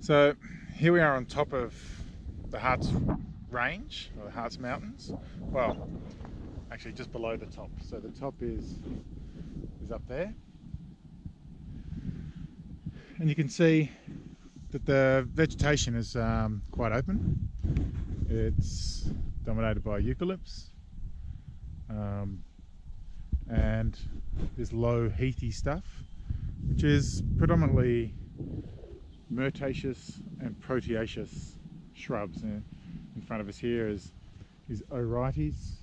So here we are on top of the Hartz range, or the Hartz Mountains. Well, actually just below the top. So the top is up there. And you can see that the vegetation is quite open. It's dominated by eucalypts. And this low heathy stuff, which is predominantly myrtaceous and proteaceous shrubs. In front of us here is Orites,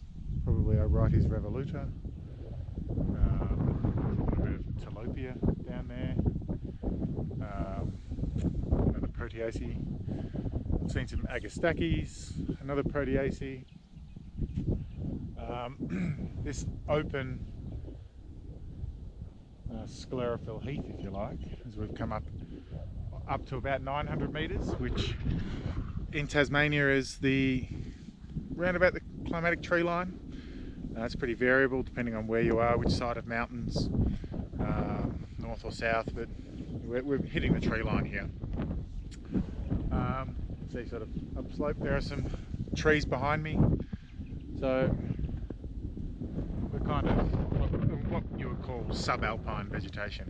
probably Orites revoluta. A bit of tilapia down there. Another proteaceae. I've seen some agastaches, another proteaceae. This open sclerophyll heath, if you like, as we've come up to about 900 metres, which in Tasmania is round about the climatic tree line. It's pretty variable depending on where you are, which side of mountains, north or south, but we're hitting the tree line here. See sort of upslope, there are some trees behind me, so we're kind of what you would call subalpine vegetation.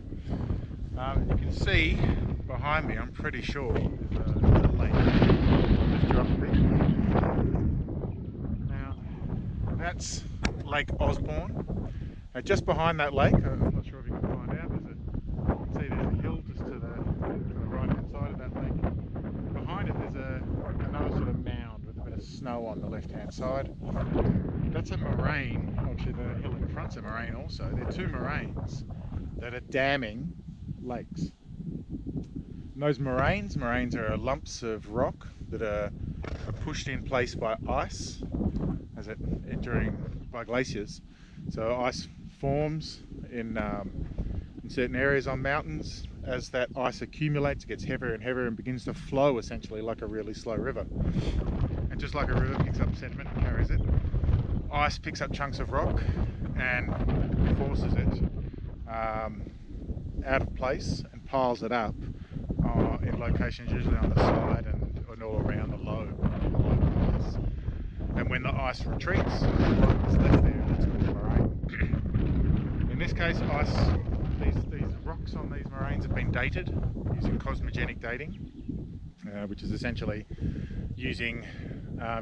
You can see behind me, I'm pretty sure there's a lake. Lift you up a bit. Now that's Lake Osborne. Just behind that lake, I'm not sure if you can find out, you can see there's a hill just to the right hand side of that lake. Behind it there's another sort of mound with a bit of snow on the left hand side. That's a moraine. Actually the hill in front's a moraine also. They're two moraines that are damming lakes. And those moraines are lumps of rock that are pushed in place by ice by glaciers. So ice forms in certain areas on mountains. As that ice accumulates, it gets heavier and heavier and begins to flow essentially like a really slow river. And just like a river picks up sediment and carries it, ice picks up chunks of rock and forces it out of place and piles it up in locations usually on the side and all around the lobe ice. And when the ice retreats, what's left there, that's called a moraine. In this case, these rocks on these moraines have been dated using cosmogenic dating, which is essentially using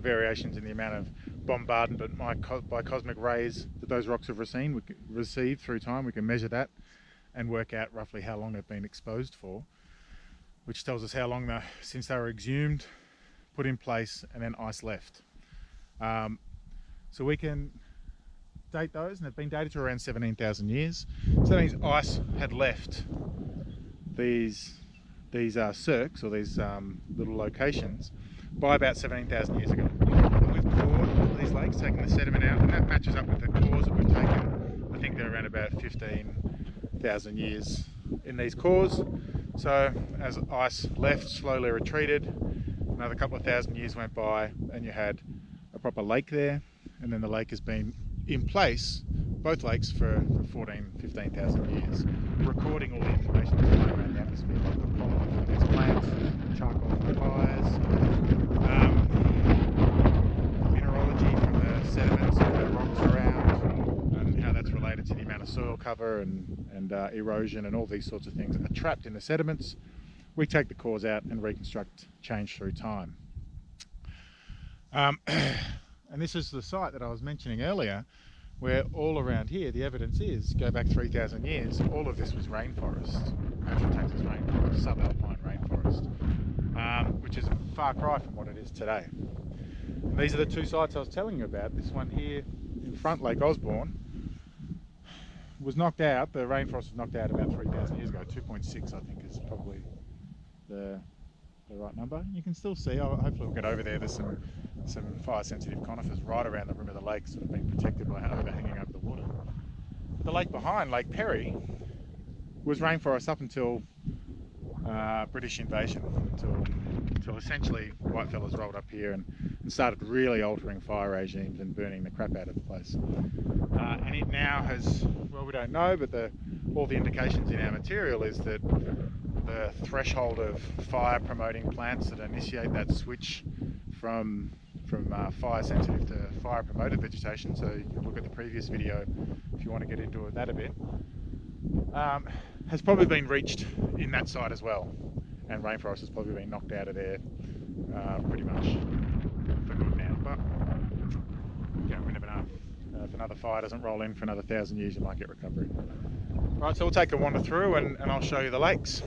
variations in the amount of bombardment by cosmic rays that those rocks have received through time. We can measure that and work out roughly how long they've been exposed for, which tells us how long since they were exhumed, put in place, and then ice left. So we can date those, and they've been dated to around 17,000 years. So that means ice had left these cirques, or these little locations, by about 17,000 years ago. And we've cored these lakes, taking the sediment out, and that matches up with the cores that we've taken. I think they're around about 15,000 years in these cores. So as ice left, slowly retreated, another couple of thousand years went by and you had a proper lake there, and then the lake has been in place, both lakes, for 15,000 years, recording all the information that's going around the atmosphere, like the pollen from these plants, charcoal from fires, mineralogy from the sediments and the rocks around, and how that's related to the amount of soil cover and erosion and all these sorts of things are trapped in the sediments. We take the cores out and reconstruct change through time. And this is the site that I was mentioning earlier, where all around here the evidence is, go back 3,000 years, all of this was rainforest, natural Texas rainforest, subalpine rainforest, which is a far cry from what it is today. And these are the two sites I was telling you about. This one here in front, Lake Osborne, was knocked out. The rainforest was knocked out about 3,000 years ago. 2.6 I think is probably the right number. You can still see, hopefully we'll get over there, there's some fire sensitive conifers right around the rim of the lake, sort of being protected by overhanging over the water. But the lake behind, Lake Perry, was rainforest up until British invasion, until essentially white fellas rolled up here and started really altering fire regimes and burning the crap out of the place. And it now has, well, we don't know, but all the indications in our material is that the threshold of fire promoting plants that initiate that switch from fire sensitive to fire promoted vegetation, so you can look at the previous video if you want to get into that a bit, has probably been reached in that side as well, and rainforest has probably been knocked out of there pretty much for good now. But yeah, we never know. If another fire doesn't roll in for another 1,000 years, you might get recovery. Right, so we'll take a wander through and I'll show you the lakes.